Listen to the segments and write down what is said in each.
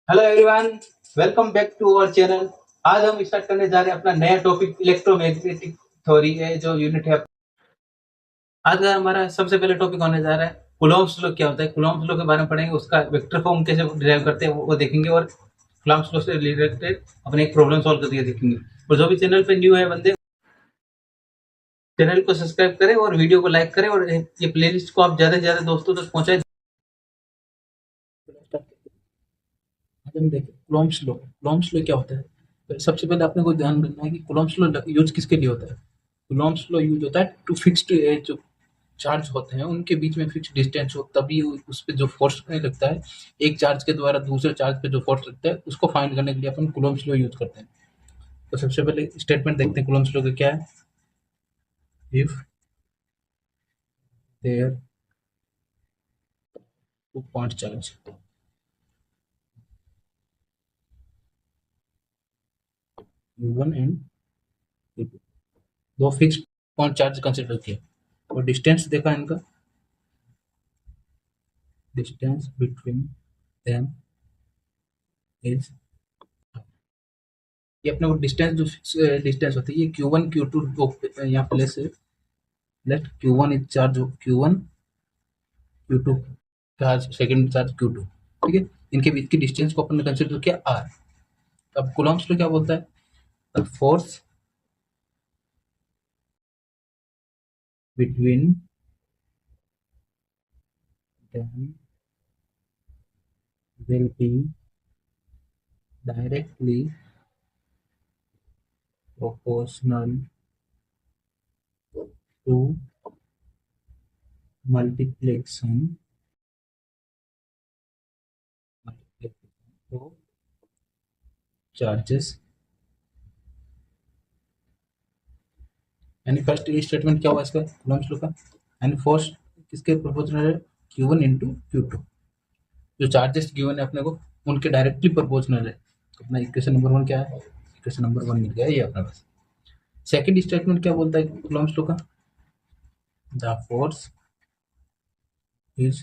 Hello everyone, welcome back to our channel. आज हम start करने जा रहे हैं अपना नया टॉपिक इलेक्ट्रोमैग्नेटिक थ्योरी है जो यूनिट है। आज का हमारा सबसे पहले टॉपिक होने जा रहा है कूलॉम्स लॉ। क्या होता है कूलॉम्स लॉ के बारे में पढ़ेंगे, उसका वेक्टर फॉर्म कैसे डिराइव करते हैं वो देखेंगे, और कूलॉम्स लॉ से रिलेटेड अपने एक प्रॉब्लम सॉल्व करके देखेंगे। और जो भी चैनल पे न्यू है बंदे, चैनल को सब्सक्राइब करें और वीडियो को लाइक करें, और ये प्लेलिस्ट को आप ज्यादा से ज्यादा दोस्तों तक पहुंचाएं। हम देखें कूलॉम्स लॉ क्या होता है। तो सबसे पहले आपने को ध्यान रखना है कि कूलॉम्स लॉ यूज किसके लिए होता है। कूलॉम्स लॉ यूज होता है टू फिक्स्ड जो चार्ज होते हैं उनके बीच में फिक्स डिस्टेंस हो, तभी उस पे जो फोर्स लगता है, एक चार्ज के द्वारा दूसरे चार्ज पे जो फोर्स लगता है उसको फाइंड करने के लिए अपन कूलॉम्स लॉ यूज करते हैं। तो सबसे पहले स्टेटमेंट देखते हैं कूलॉम्स लॉ का क्या है। If there two point charge U1 and U2, दो फिक्स पॉइंट चार्ज कंसिडर किया और डिस्टेंस देखा इनका, डिस्टेंस बिटवीन देम इज, ये अपने को डिस्टेंस जो फिक्स डिस्टेंस होती है ये Q1 Q2 दो यहाँ प्लेस है। Let Q1 is charge Q1, Q2 charge second charge Q2, ठीक है। इनके बीच की डिस्टेंस को अपन ने कंसिडर किया R। अब कूलॉम्स लॉ क्या बोलता है, the force between them will be directly proportional to multiplication of charges। यानी फर्स्ट स्टेटमेंट क्या हुआ इसका कूलॉम्स लॉ का, यानी फोर्स किसके प्रोपोर्शनल है, Q1 इंटू Q2। जो चार्जेस गिवन है अपने को उनके डायरेक्टली प्रोपोर्शनल है। तो अपना इक्वेशन नंबर वन क्या है, इक्वेशन नंबर वन मिल गया ये अपने पास। सेकंड स्टेटमेंट क्या बोलता है कूलॉम्स लॉ का, the force is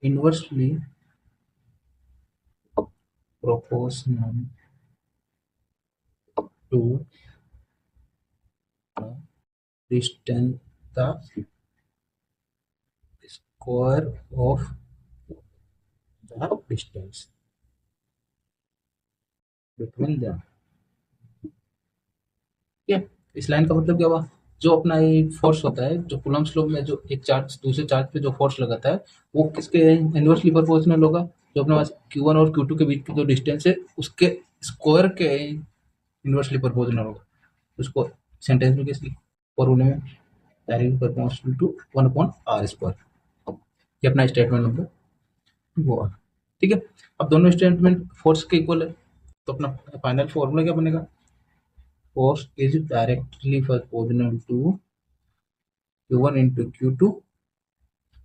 inversely proportional to distance, the square of the distance between them। ठीक है, इस लाइन का मतलब क्या हुआ, जो अपना ये फोर्स होता है जो कूलम्स लॉ में जो एक चार्ज दूसरे चार्ज पे जो फोर्स लगाता है वो किसके इनवर्सली प्रोपोर्शनल होगा, जो अपने पास Q1 और Q2 के बीच की जो डिस्टेंस है उसके स्क्वायर के इनवर्सली प्रोपोर्शनल होगा। उसको सेंटेंस में किसकी फॉर्मूले में डायरेक्टली प्रोपोर्शनल टू 1/r²। ये अपना स्टेटमेंट नंबर वो है, ठीक है। अब दोनों स्टेटमेंट फोर्स के इक्वल है, तो अपना फाइनल फॉर्मूला क्या बनेगा, force is directly proportional to Q1 into Q2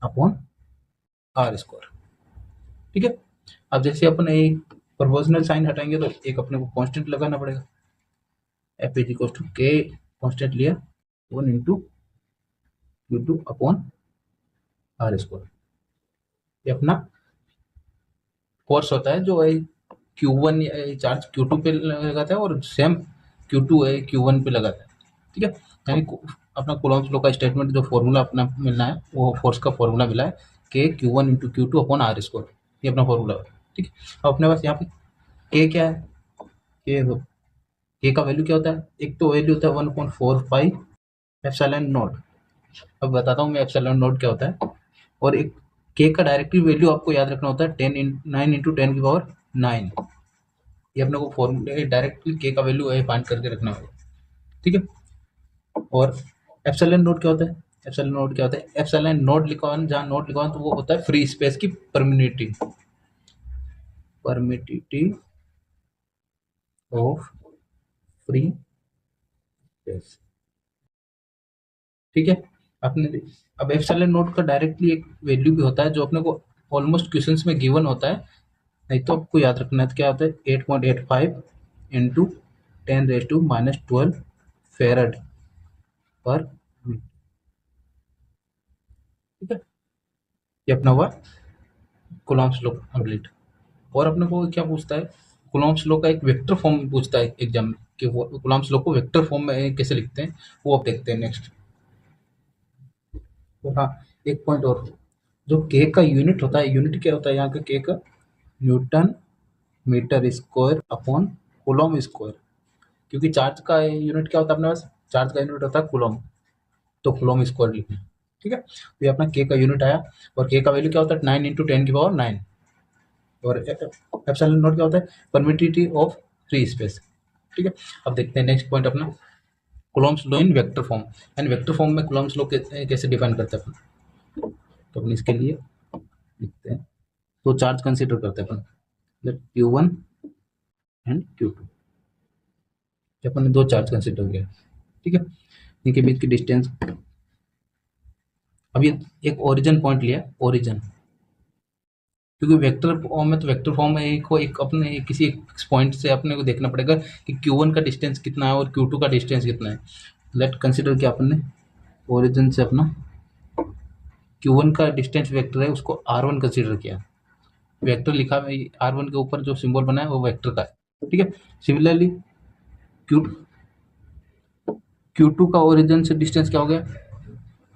upon R²। ठीक है। अब जैसे अपन एक प्रोपोर्शनल साइन हटाएंगे तो एक अपने को कांस्टेंट लगाना पड़ेगा, एफ इज इक्वल टू के, कांस्टेंट लिया 1 इंटू Q2 अपॉन R²। ये अपना फोर्स होता है जो है Q1 चार्ज Q2 पे लगाता है और सेम Q2 है Q1 पे लगाता है, ठीक है। यानी अपना कूलॉम्स लॉ का स्टेटमेंट जो फॉर्मूला अपना मिलना है वो फोर्स का फॉर्मूला मिला है के Q1 into Q2 upon R²। ये अपना फॉर्मूला है, ठीक है। अब अपने पास यहाँ पे के क्या है, के का वैल्यू क्या होता है, एक तो वैल्यू होता है 1.45 एप्सिलॉन नॉट। अब बताता हूँ मैं एप्सिलॉन नॉट क्या होता है। और एक के का डायरेक्टली वैल्यू आपको याद रखना होता है 9 इंटू 10⁹। ये अपने को फॉर्मूले डायरेक्टली के का वैल्यू है फाइंड करके रखना होगा, ठीक है। और एप्सिलॉन नोट क्या होता है, एप्सिलॉन नोट क्या होता है, एप्सिलॉन नोट लिखा हो जहाँ नोट लिखा हो तो वो होता है फ्री स्पेस की permittivity, permittivity of free space, ठीक है। अपने अब एप्सिलॉन नोट का डायरेक्टली एक वैल्यू भी होता है जो अपने को ऑलमोस्ट क्वेश्चंस में गिवन होता है, नहीं तो आपको याद रखना है तो क्या होता है 8.85 इंटू 10⁻⁻12 फेरड पर मिनट, ठीक है। ये अपना हुआ कूलॉम्स लॉ कंप्लीट। और अपने को क्या पूछता है, कूलॉम्स लॉ का एक वेक्टर फॉर्म पूछता है एग्जाम में, कि वो कूलॉम्स लॉ को वेक्टर फॉर्म में कैसे लिखते हैं, वो आप देखते हैं नेक्स्ट। तो हाँ, एक पॉइंट और, जो के का यूनिट होता है, यूनिट क्या होता है यहाँ का के का, newton metre square upon coulomb square. क्योंकि चार्ज का यूनिट क्या होता है अपने पास, चार्ज का यूनिट होता है कूलॉम, तो कूलॉम स्क्वायर लिखना है। ठीक है, तो ये अपना के का यूनिट आया, और के का वैल्यू क्या होता है 9 × 10⁹ और एप्सिलॉन नॉट क्या होता है, परमिटिविटी ऑफ फ्री स्पेस। ठीक है, अब देखते हैं नेक्स्ट पॉइंट अपना, Coulomb's law in vector form. And vector form में कूलॉम्स लॉ कैसे डिफाइन करते हैं अपन, तो अपन इसके लिए लिखते हैं, तो चार्ज कंसीडर करते हैं अपन, Q1 एंड Q2, अपन ने दो चार्ज कंसीडर किया। ठीक है, इनके बीच की डिस्टेंस, अब ये एक ओरिजिन पॉइंट लिया, ओरिजिन, क्योंकि वेक्टर फॉर्म में, तो वेक्टर फॉर्म में एक को एक अपने किसी एक पॉइंट से अपने को देखना पड़ेगा कि Q1 का डिस्टेंस कितना है और Q2 का डिस्टेंस कितना है। लेट कंसीडर किया अपन ने, ओरिजिन से अपना Q1 का डिस्टेंस वेक्टर है, उसको R1 कंसीडर किया, वेक्टर लिखा है R1 के ऊपर जो सिंबल बना है वो वेक्टर का है। ठीक है, सिमिलरली Q Q2 का ओरिजिन से डिस्टेंस क्या हो गया,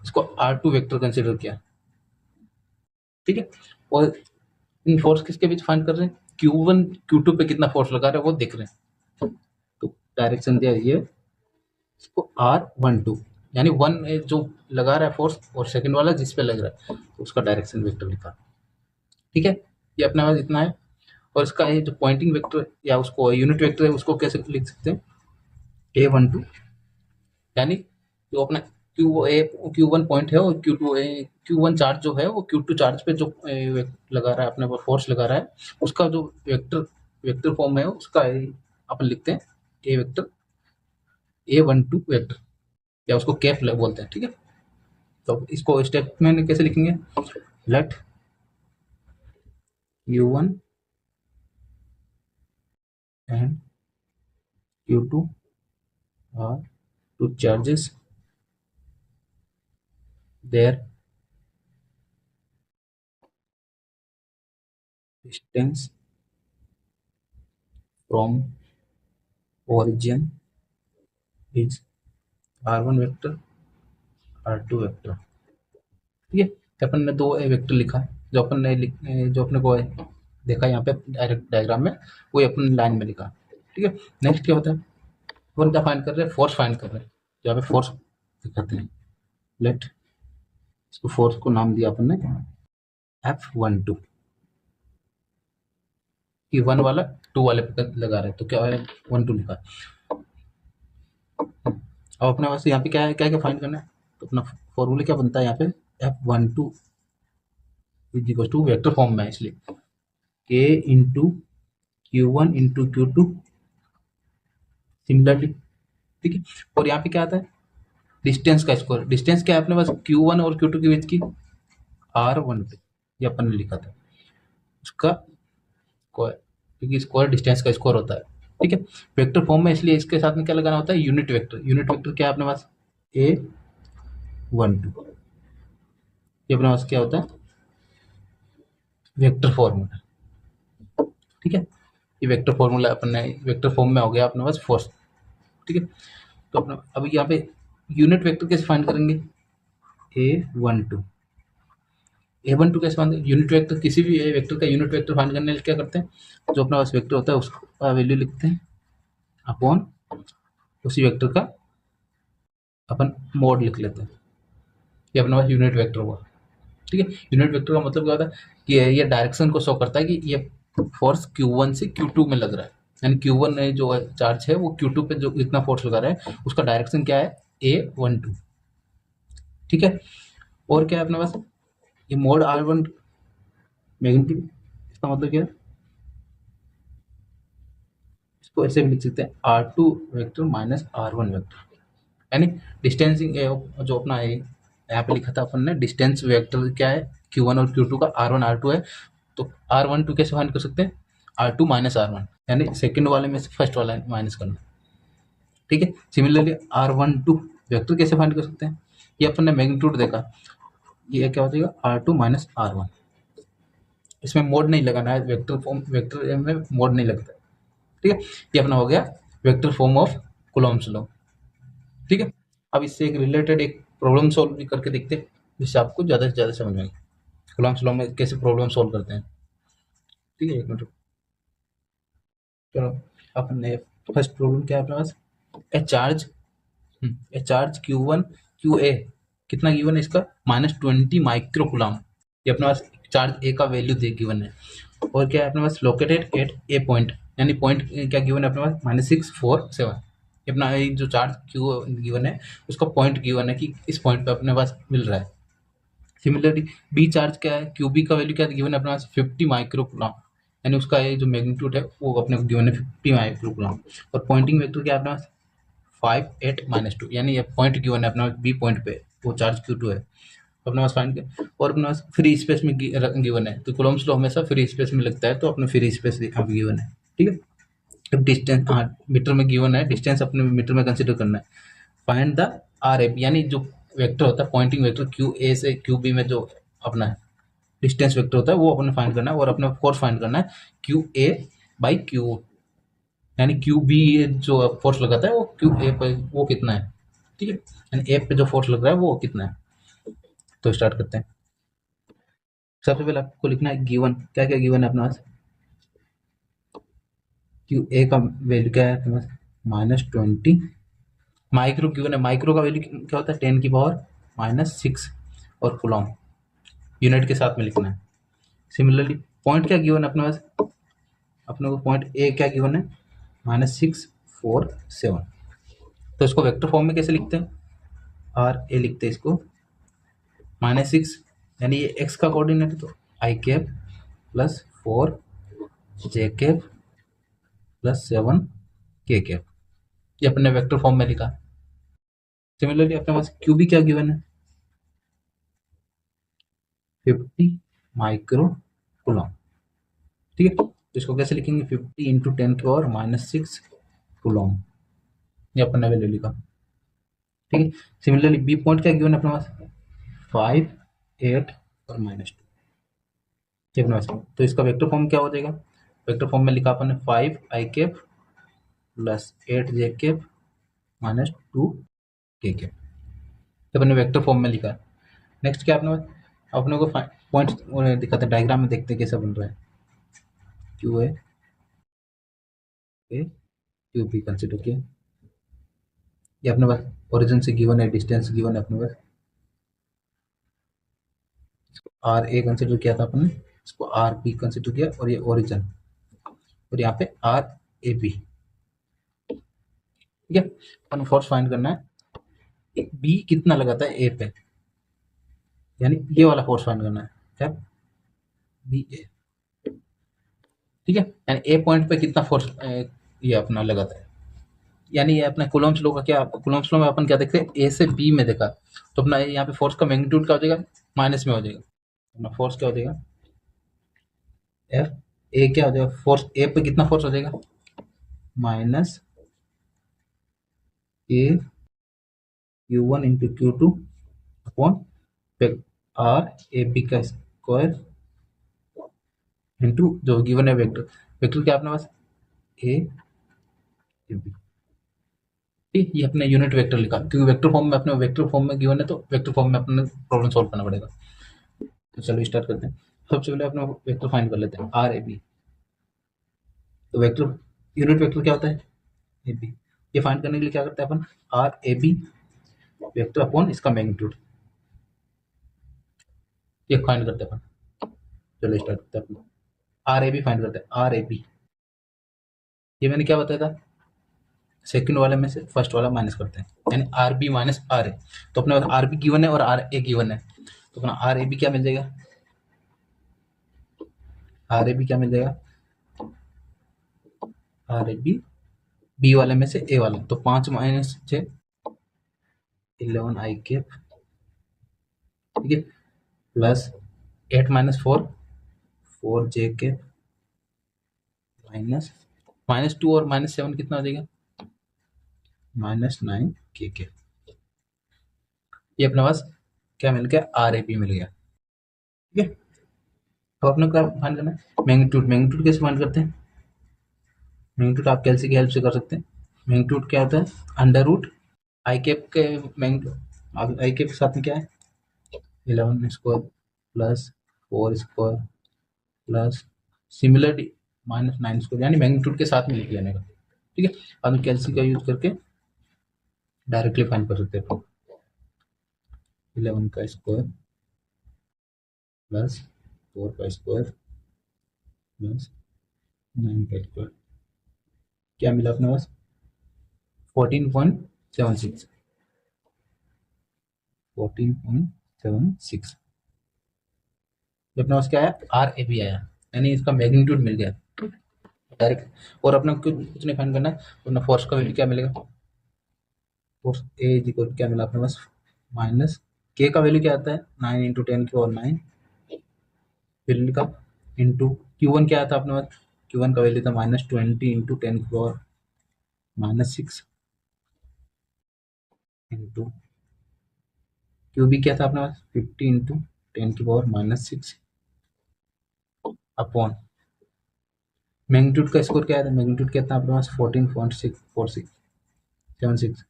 इसको R2 वेक्टर कंसीडर किया। ठीक है, और इन फोर्स किसके बीच फाइंड कर रहे हैं, Q1 Q2 पे कितना फोर्स लगा रहे हैं वो देख रहे हैं। तो डायरेक्शन दिया ये, इसको R12, यानी वन जो लगा रहा है फोर्स, और सेकंड वाला जिस पे लग रहा है, तो उसका डायरेक्शन वेक्टर लिखा। ठीक है, ये अपने पास इतना है। और इसका ये जो पॉइंटिंग वेक्टर या उसको यूनिट वेक्टर है, उसको कैसे लिख सकते हैं, A12, यानी जो अपना Q1 पॉइंट है और Q1 चार्ज जो है वो Q2 चार्ज पे जो लगा रहा है, अपने पर फोर्स लगा रहा है, उसका जो वेक्टर वेक्टर फॉर्म है उसका अपन लिखते हैं ए वेक्टर, A12 वेक्टर, या उसको कैप बोलते हैं। ठीक है, तो इसको स्टेप में कैसे लिखेंगे, let Q1 and Q2 are two charges, their distance from origin is R1 vector, R2 vector. ठीक है, तो अपन ने दो वेक्टर लिखा है, जो अपने को देखा यहाँ पे डायरेक्ट डायग्राम में, वो अपन लाइन में लिखा। ठीक है, नेक्स्ट क्या होता है, अपन क्या फाइंड कर रहे हैं, फोर्स फाइंड कर रहे हैं, यहाँ पे फोर्स दिखाते हैं। लेट इसको फोर्स को नाम दिया अपन ने F12, कि 1 वाला 2 वाले पे लगा रहे हैं, तो क्या है 12 लिखा। अब अपने पास यहाँ पे क्या है, क्या क्या फाइंड करना है, तो अपना फॉर्मूला क्या बनता है यहाँ पे, F12 is equal to vector form में है इसलिए K into Q1 into Q2 similarly. ठीक है, और यहाँ पे क्या आता है, डिस्टेंस का स्क्वायर, डिस्टेंस क्या है अपने पास Q1 और Q2 के बीच की, R1 पे, ये अपन ने लिखा था उसका स्क्वायर, क्योंकि स्क्वायर डिस्टेंस का स्क्वायर होता है। ठीक है, वेक्टर फॉर्म में, इसलिए इसके साथ में क्या लगाना होता है, यूनिट वेक्टर। यूनिट वेक्टर क्या है अपने पास, A12, ये अपने पास क्या होता है, वेक्टर फॉर्मूला। ठीक है, ये वेक्टर फॉर्मूला अपन ने वेक्टर फॉर्म में हो गया अपने पास फोर्स। ठीक है, तो अपना अभी यहाँ पे यूनिट वेक्टर कैसे फाइंड करेंगे, A12, A12 कैसे फाइंड, यूनिट वेक्टर, किसी भी वेक्टर का यूनिट वेक्टर फाइंड करने के लिए क्या करते हैं, जो अपना पास वेक्टर होता है उसका वैल्यू लिखते हैं अपॉन उसी वेक्टर का अपन मोड लिख लेते हैं, ये अपने पास यूनिट वेक्टर हुआ। ठीक है, यूनिट वेक्टर का मतलब क्या होता है कि ये डायरेक्शन को शो करता है कि ये फोर्स Q1 से Q2 में लग रहा है, यानी Q1 में जो चार्ज है वो Q2 पे जो इतना फोर्स लगा रहा है उसका डायरेक्शन क्या है, A12। ठीक है, और क्या है अपने पास, ये मोड R1 मैग्नीट्यूड, इसका मतलब क्या है, इसको ऐसे भी लिख सकते हैं R2 vector minus R1 vector, यानी डिस्टेंसिंग जो अपना है यहाँ पे लिखा था अपन ने, डिस्टेंस वेक्टर क्या है Q1 और Q2 का, R1 R2 है, तो R12 कैसे फाइंड कर सकते हैं, R2 माइनस R1, यानी सेकंड वाले में से फर्स्ट वाला माइनस करना। ठीक है, सिमिलरली R12 वेक्टर कैसे फाइंड कर सकते हैं, ये अपन ने मैग्नीट्यूड देखा, ये क्या हो जाएगा R2 माइनस R1। इसमें मोड नहीं लगाना है, वेक्टर फॉर्म, वेक्टर में मोड नहीं लगता, ठीक है। ये अपना हो गया vector form of Coulomb's law, ठीक है। अब इससे एक रिलेटेड एक प्रॉब्लम सॉल्व भी करके देखते हैं, जिससे आपको ज़्यादा से ज़्यादा समझ में आएगी कूलम्ब्स लॉ में कैसे प्रॉब्लम सॉल्व करते हैं, ठीक है। एक मिनट, चलो अपने फर्स्ट प्रॉब्लम क्या है अपने पास, a charge, a charge Q1 QA कितना गिवन है इसका, -20 माइक्रो कूलम, ये अपने पास चार्ज ए का वैल्यू दे गिवन है, और क्या है अपने पास लोकेटेड एट ए पॉइंट, यानी पॉइंट क्या गिवन है अपने पास -647, ये अपना ये जो चार्ज क्यू गिवन है उसका पॉइंट गिवन है कि इस पॉइंट पे अपने पास मिल रहा है। सिमिलरली बी चार्ज क्या है, क्यू बी का वैल्यू क्या गिवन है अपने पास 50 माइक्रो कूलम, यानी उसका ये जो मैग्नीट्यूड है वो अपने को गिवन है 50 माइक्रो कूलम, और पॉइंटिंग वेक्टर क्या है अपने पास 5 8 -2, यानी ये पॉइंट गिवन है अपना बी पॉइंट पे, वो चार्ज Q2 है अपने पास फाइंड कर, और अपने पास फ्री स्पेस में गिवन है, तो कूलम्ब्स लॉ हमेशा फ्री स्पेस में लगता है, तो अपने फ्री स्पेस अब गिवन है, ठीक है। अब डिस्टेंस, हाँ मीटर में गिवन है, डिस्टेंस अपने मीटर में कंसिडर करना है। फाइंड द आर ए, यानी जो वेक्टर होता है पॉइंटिंग वेक्टर क्यू ए से क्यू बी में जो अपना डिस्टेंस वेक्टर होता है वो अपने फाइंड करना है, और अपने फोर्स फाइंड करना है क्यू ए बाई क्यू, यानी क्यू बी जो फोर्स लगाता है वो क्यू ए पर वो कितना है, ठीक है, यानी ए पे जो फोर्स लग रहा है वो कितना है। तो स्टार्ट करते हैं। सबसे पहले आपको लिखना है गिवन, क्या क्या गिवन है अपने पास, क्यू ए का वैल्यू क्या है अपने पास -20 माइक्रो गिवन है, माइक्रो का वैल्यू क्या होता है 10⁻⁻⁶, और कूलम यूनिट के साथ में लिखना है। सिमिलरली पॉइंट क्या गिवन है अपने पास, अपने को पॉइंट ए क्या गिवन है -647, तो इसको वेक्टर फॉर्म में कैसे लिखते हैं, आर ए लिखते हैं इसको, -6 यानी ये एक्स का कोऑर्डिनेट है, तो आई कैप प्लस 4 जे कैप प्लस 7 के कैप, ये अपने वेक्टर फॉर्म में लिखा। सिमिलरली अपने पास क्यू भी क्या गिवन है 50 माइक्रो कूलम, ठीक है। तो इसको कैसे लिखेंगे 50 इंटू 10⁻⁻⁶ कूलम, ये अपने वैल्यू लिखा, ठीक है। सिमिलरली बी पॉइंट क्या गिवन है अपने पास 5 8 और -2, ये अपने पास, तो इसका वेक्टर फॉर्म क्या हो जाएगा, वेक्टर फॉर्म में लिखा अपन ने 5 आई कैप प्लस 8 जे कैप -2 के कैप, तो अपने वेक्टर फॉर्म में लिखा। नेक्स्ट क्या अपने को पॉइंट दिखाते हैं, डायग्राम में देखते हैं कैसा बन रहा है, Q A Q be consider किया, ये अपने पास ओरिजिन से गिवन है, डिस्टेंस गिवन है अपने पास, आर ए कंसिडर किया था अपने, इसको आर बी कंसिडर किया, और ये ओरिजिन, और यहाँ पे आर ए बी, ठीक है। अपन फोर्स फाइंड करना है, बी कितना लगाता है ए पे, यानी ये वाला फोर्स फाइंड करना है, क्या बी ए, ठीक है, यानी ए पॉइंट पे कितना फोर्स ये अपना लगाता है, यानी ये अपना कूलम्ब्स लॉ का क्या, कूलम्ब्स लॉ में अपन क्या देखते हैं ए से बी में देखा, तो अपना यहाँ पे फोर्स का मैग्नीट्यूड क्या हो जाएगा माइनस में हो जाएगा, अपना फोर्स क्या हो जाएगा एफ ए, क्या हो जाएगा फोर्स ए पे कितना फोर्स हो जाएगा minus A Q1 into Q2 upon R A B का स्क्वायर इंटू जो गिवन है वेक्टर, वेक्टर क्या अपने पास ए बी, ठीक, ये अपने यूनिट वेक्टर लिखा, क्योंकि वेक्टर फॉर्म में अपने वेक्टर फॉर्म में गिवन है, तो वेक्टर फॉर्म में अपने प्रॉब्लम सॉल्व करना पड़ेगा। तो चलो स्टार्ट करते हैं। सबसे पहले अपना वेक्टर फाइंड कर लेते हैं आर ए बी, तो वेक्टर यूनिट वेक्टर क्या होता है ए बी, ये फाइंड करने के लिए क्या करते हैं अपन R A B vector upon इसका मैग्नीट्यूड, ये फाइंड करते हैं अपन। चलो स्टार्ट करते हैं अपन, आर ए बी फाइंड करते हैं, आर ए बी ये मैंने क्या बताया था, सेकंड वाले में से फर्स्ट वाला माइनस करते हैं, यानी R B minus R A, तो अपने पास आर बी गिवन है और आर ए गिवन है, तो अपना आर ए बी क्या मिल जाएगा, आर ए बी क्या मिल जाएगा, आर ए बी बी वाले में से ए वाला, तो 5 माइनस 6 11 आई कैप, ठीक है, प्लस 8 माइनस 4 4 जे कैप, माइनस -2 और -7 कितना हो जाएगा -9 के कैप, ये अपने पास क्या मिल गया आर ए बी मिल गया, ठीक है। तो अपने क्या फाइंड करना है, मैग्नीट्यूड। मैग्नीट्यूड कैसे फाइंड करते हैं, मैग्नीट्यूड आप कैलसी की हेल्प से कर सकते हैं। मैग्नीट्यूड क्या होता है, अंडर रूट आई कैप के मैग्नीट्यूड, आई कैप के साथ में क्या है 11 square plus 4 square plus similarly -9 square, यानी मैग्नीट्यूड के साथ में लिख लेने का। ठीक है, बाद में कैलसी का यूज करके डायरेक्टली फाइंड कर सकते हैं। 11 का स्क्वायर प्लस 4 का स्क्वायर प्लस 9 का स्क्वायर, क्या मिला अपने पास 14.76। 14.76 अपने पास क्या आया, आर ए बी आया, यानी इसका मैग्नीट्यूड मिल गया डायरेक्ट। और अपना कुछ नहीं फाइंड करना है, अपना फोर्स का वैल्यू क्या मिलेगा, फोर्स ए इज इक्वल क्या मिला अपने पास माइनस के का वैल्यू क्या आता है 9 इंटू 10 की पावर 9, फिर का इंटू Q1 क्या आता है अपने पास, Q1 का वैल्यू था -20 इंटू 10 की पावर -6 इंटू QB क्या था अपने पास 50 इंटू 10 की पावर -6 अपॉन मैग्नीट्यूड का स्कोर क्या है, मैग्नीट्यूड क्या था अपने पास 14.64676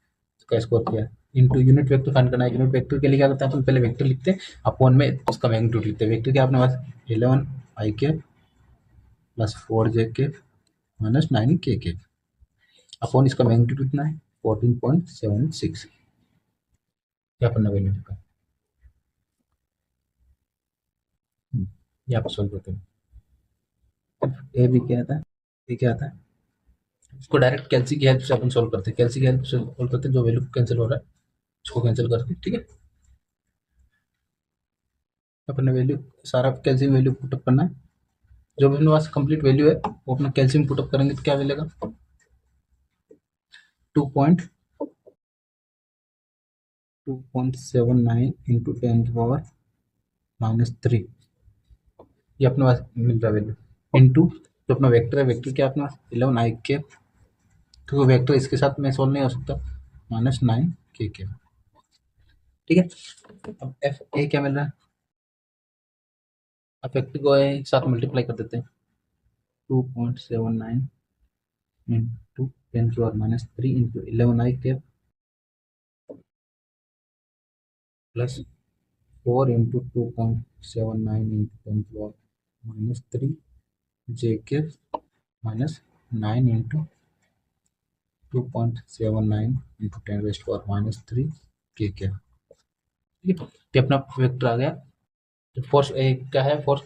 का स्कोर किया इंटू यूनिट वेक्टर फाइंड करना है। यूनिट वेक्टर के लिए क्या करते हैं अपन, पहले वेक्टर लिखते हैं अपॉन में उसका मैग्नीट्यूड लिखते हैं। वेक्टर क्या अपने पास 11 आई के प्लस 4 जे के माइनस 9 के अपॉन इसका मैग्नीट्यूड कितना है 14.76, क्या अपना वैल्यू लिखा यहाँ पर सोल्व करते हैं। ए भी क्या आता है, ए क्या आता है, इसको डायरेक्ट कैलसी की हेल्प से अपन सोल्व करते हैं। कैलसी की हेल्प से सोल्व करते हैं, जो वैल्यू कैंसिल हो रहा है उसको कैंसिल करके, ठीक है। अपने वैल्यू सारा कैल्शियम वैल्यू पुटअप करना है, जो भी अपने पास कंप्लीट वैल्यू है वो अपना कैल्शियम पुटअप करेंगे तो क्या मिलेगा 2.79 इंटू 10 की पावर -3, ये अपने पास मिल रहा है वैल्यू इंटू जो अपना वेक्टर है, वेक्टर क्या अपना 11 आई के, क्योंकि वेक्टर इसके साथ में सोल्व नहीं हो सकता -9 के, ठीक है। अब एफ ए क्या मिल रहा है, अब वेक्टर को एक साथ मल्टीप्लाई कर देते हैं 2.79 इंटू 10 की पावर -3 इंटू 11 आई के प्लस 4 इंटू 2.79 इंटू 10 की पावर -3 जे के minus 9 into 2.79 into 10 rest power -3 के, ठीक है। ये अपना वेक्टर आ गया। तो फोर्स ए क्या है, फोर्स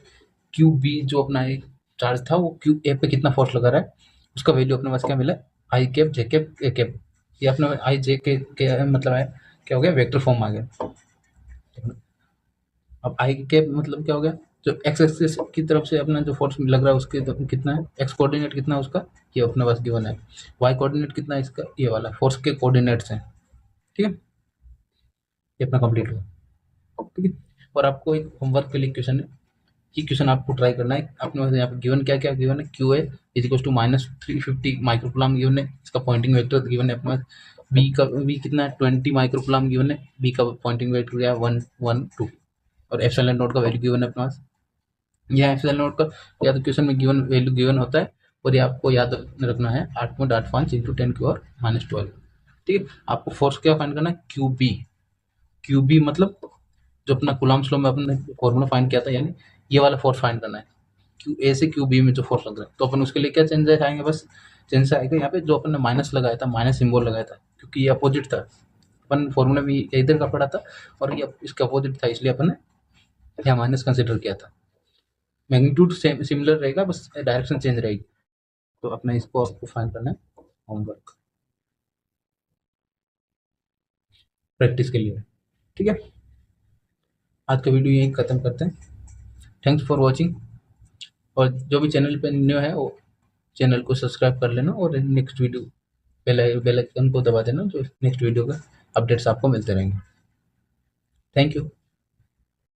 क्यू बी जो अपना एक चार्ज था वो क्यू ए पे कितना फोर्स लगा रहा है उसका वैल्यू अपने पास क्या मिला, I cap J cap A cap, ये अपना आई जे के मतलब है क्या हो गया, वेक्टर फॉर्म आ गया। अब आई कैप मतलब क्या हो गया, जो एक्स एक्सिस की तरफ से अपना जो फोर्स लग रहा है उसके तो कितना है, एक्स कोऑर्डिनेट कितना है उसका, ये अपने पास गिवन है। वाई कोऑर्डिनेट कितना है इसका, ये वाला फोर्स के कोऑर्डिनेट्स हैं, ठीक है। ये अपना कंप्लीट हुआ, ठीक है। और आपको एक होमवर्क के लिए क्वेश्चन है, ये क्वेश्चन आपको ट्राई करना है। अपने पास यहाँ पे गिवन क्या क्या गिवन है, Q A is equal to -350 microcoulomb given है, इसका पॉइंटिंग वेक्टर गिवन है अपने पास, बी कितना है 20 माइक्रोकुलम गिवन है, बी का पॉइंटिंग वेक्टर क्या है 112, और एप्सिलॉन नोट का वैल्यू गिवन है अपने पास। यह एप्सिलॉन नोट का या तो क्वेश्चन में गिवन वैल्यू गिवन होता है, और ये आपको याद रखना है 8.85 इंटू 10 की पावर -12, ठीक है। आपको फोर्स क्या फाइंड करना है, क्यू बी मतलब जो अपना कूलम्ब्स लॉ में अपने फॉर्मूला फाइंड किया था, यानी ये वाला फोर्स फाइंड करना है, क्यू ए से क्यू बी में जो फोर्स लग रहा है। तो अपन उसके लिए क्या चेंजेस आएंगे, बस चेंजेस आएगा यहाँ पे जो अपन ने माइनस लगाया था, माइनस सिंबल लगाया था, क्योंकि ये अपोजिट था, अपन फॉर्मूला में इधर का पढ़ा था और ये इसका अपोजिट था, इसलिए अपन ने यहाँ माइनस कंसिडर किया था। मैग्नीट्यूड सिमिलर रहेगा, बस डायरेक्शन चेंज रहेगी। तो अपना इसको आपको फाइंड करना है होमवर्क प्रैक्टिस के लिए, ठीक है। आज का वीडियो यहीं खत्म करते हैं। थैंक्स फॉर वॉचिंग, और जो भी चैनल पे न्यू है वो चैनल को सब्सक्राइब कर लेना, और नेक्स्ट वीडियो बेल आइकन को दबा देना, जो नेक्स्ट वीडियो का अपडेट्स आपको मिलते रहेंगे। Thank you.